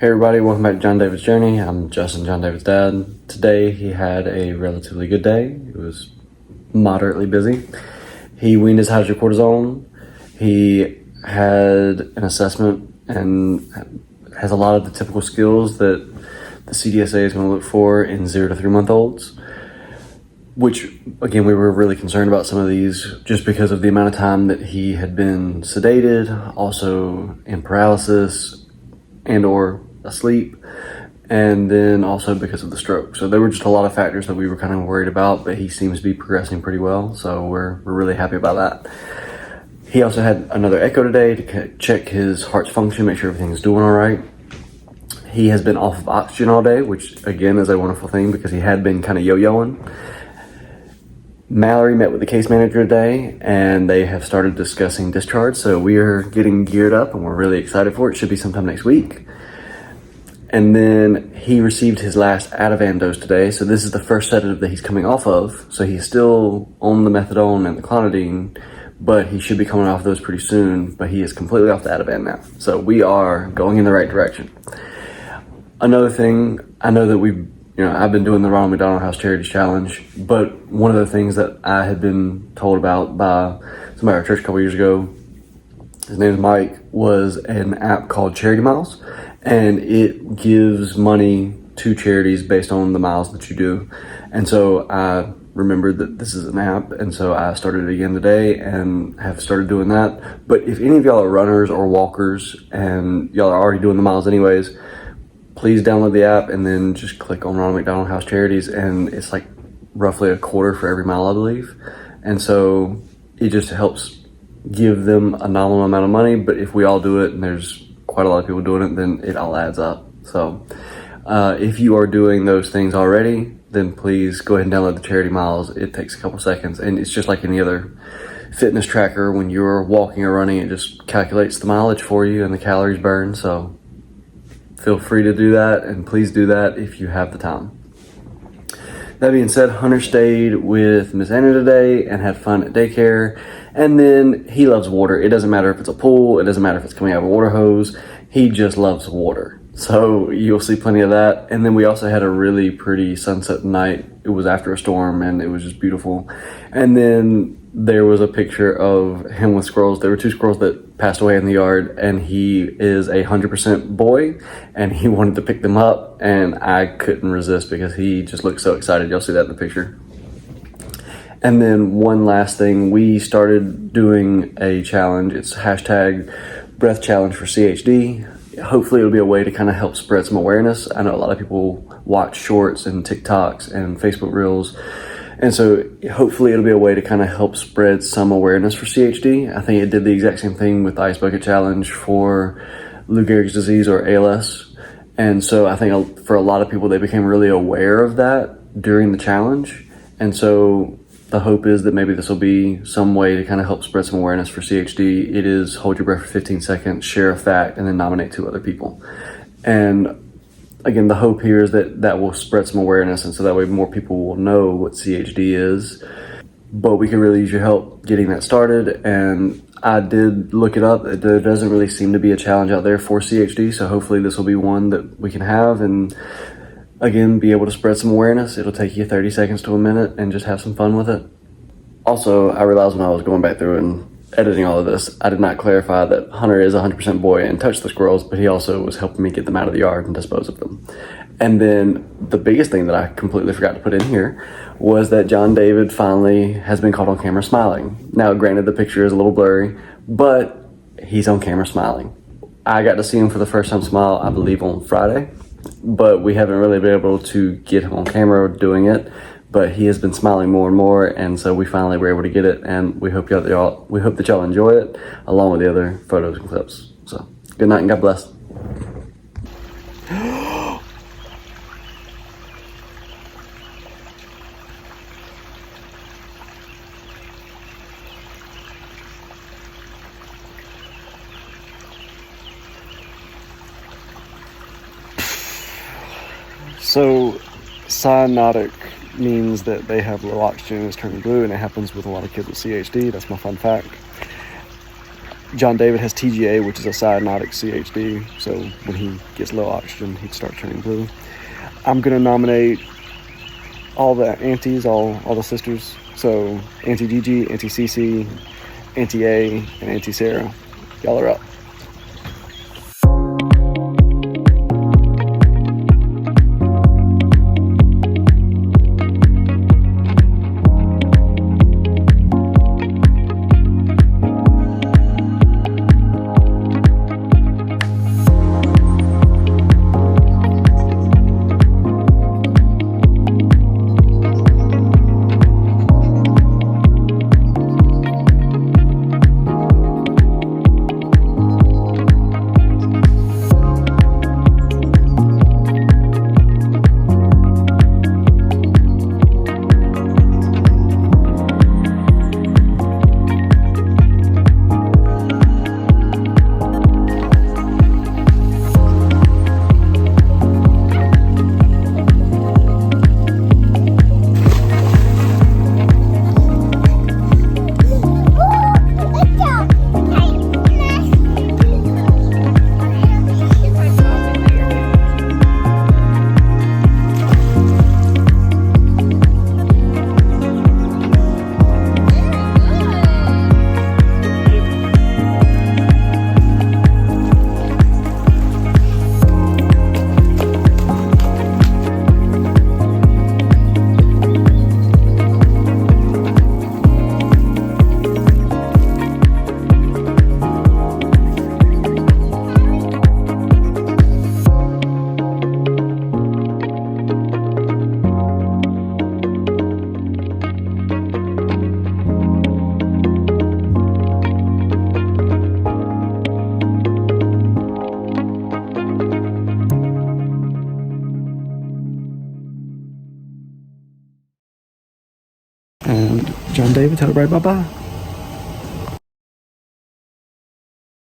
Hey everybody, welcome back to Jon David's Journey. I'm Justin, Jon David's dad. Today he had a relatively good day. It was moderately busy. He weaned his hydrocortisone. He had an assessment and has a lot of the typical skills that the CDSA is going to look for in 0 to 3 month olds, which again, we were really concerned about some of these just because of the amount of time that he had been sedated, also in paralysis and or asleep, and then also because of the stroke. So there were just a lot of factors that we were kind of worried about, but he seems to be progressing pretty well, so we're really happy about that. He also had another echo today to check his heart's function, make sure everything's doing all right. He has been off of oxygen all day, which again is a wonderful thing because he had been kind of yo-yoing. Mallory met with the case manager today and they have started discussing discharge, so we are getting geared up and we're really excited for it. It should be sometime next week. And then he received his last Ativan dose today. So this is the first sedative that he's coming off of. So he's still on the methadone and the clonidine, but he should be coming off those pretty soon. But he is completely off the Ativan now. So we are going in the right direction. Another thing, I know that I've been doing the Ronald McDonald House Charities Challenge, but one of the things that I had been told about by somebody at our church a couple years ago, his name is Mike, was an app called Charity Miles. And it gives money to charities based on the miles that you do. And so I remembered that this is an app, and so I started it again today and have started doing that. But if any of y'all are runners or walkers and y'all are already doing the miles anyways, please download the app and then just click on Ronald McDonald House Charities, and it's like roughly a quarter for every mile, I believe. And so it just helps give them a nominal amount of money, but if we all do it and there's quite a lot of people doing it, then it all adds up. So if you are doing those things already, then please go ahead and download the Charity Miles. It takes a couple seconds, and it's just like any other fitness tracker. When you're walking or running, it just calculates the mileage for you and the calories burned. So feel free to do that, and please do that if you have the time. That being said, Hunter stayed with Miss Anna today and had fun at daycare. And then he loves water. It doesn't matter if it's a pool. It doesn't matter if it's coming out of a water hose. He just loves water. So you'll see plenty of that. And then we also had a really pretty sunset night. It was after a storm and it was just beautiful. And then there was a picture of him with squirrels. There were 2 squirrels that passed away in the yard, and he is 100% boy, and he wanted to pick them up, and I couldn't resist because he just looked so excited. You'll see that in the picture. And then one last thing, we started doing a challenge. It's #breath challenge for CHD. Hopefully it'll be a way to kind of help spread some awareness. I know a lot of people watch shorts and TikToks and Facebook Reels. And so hopefully it'll be a way to kind of help spread some awareness for CHD. I think it did the exact same thing with the Ice Bucket Challenge for Lou Gehrig's disease or ALS. And so I think for a lot of people, they became really aware of that during the challenge. And so the hope is that maybe this will be some way to kind of help spread some awareness for CHD. It is hold your breath for 15 seconds, share a fact, and then nominate 2 other people. And again, the hope here is that will spread some awareness, and so that way more people will know what CHD is. But we could really use your help getting that started. And I did look it up. There doesn't really seem to be a challenge out there for CHD, so hopefully this will be one that we can have and again, be able to spread some awareness. It'll take you 30 seconds to a minute and just have some fun with it. Also, I realized when I was going back through and editing all of this, I did not clarify that Hunter is 100% boy and touched the squirrels, but he also was helping me get them out of the yard and dispose of them. And then the biggest thing that I completely forgot to put in here was that Jon David finally has been caught on camera smiling. Now, granted, the picture is a little blurry, but he's on camera smiling. I got to see him for the first time smile, I believe, on Friday. But we haven't really been able to get him on camera doing it, but he has been smiling more and more, and so we finally were able to get it, and we hope that y'all enjoy it along with the other photos and clips. So good night and God bless. So cyanotic means that they have low oxygen and it's turning blue, and it happens with a lot of kids with CHD. That's my fun fact. Jon David has TGA, which is a cyanotic CHD. So when he gets low oxygen, he'd start turning blue. I'm going to nominate all the aunties, all the sisters. So Auntie Gigi, Auntie Cece, Auntie A, and Auntie Sarah. Y'all are up. And Jon David, tell everybody bye-bye.